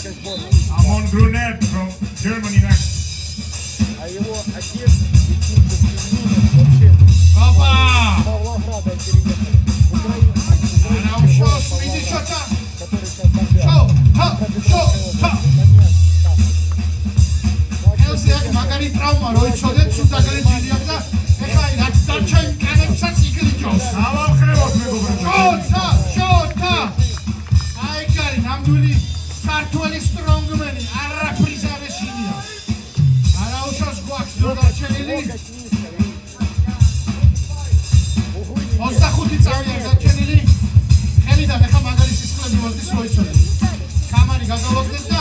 Amon Brunner from Germany next. А его отец учился в Минах вообще. Опа! Павлограда переехали. В Украину. Она ушел, смотри, что-то. Который сейчас бомбят. Шо! Ელზიაკ მაგარი ტრავმა რო იცოდეთ, სულ დაგრეჯილია და ეხლა რაც დარჩა იმ კანებსაც იგრიჯოს. ავახრებოთ მეგობრებო. შოთა! აი კარი, ნამდვილი ქართველი სტრონგმენი, არაფრის არ ეშინია. არაუშავს გვაქვს დრო დარჩენილი. 25 წამია დარჩენილი. ხელიდან ეხლა მაგარი სისხლები მოდის რო იცოდეთ. კამარი გაგავაგდეთ და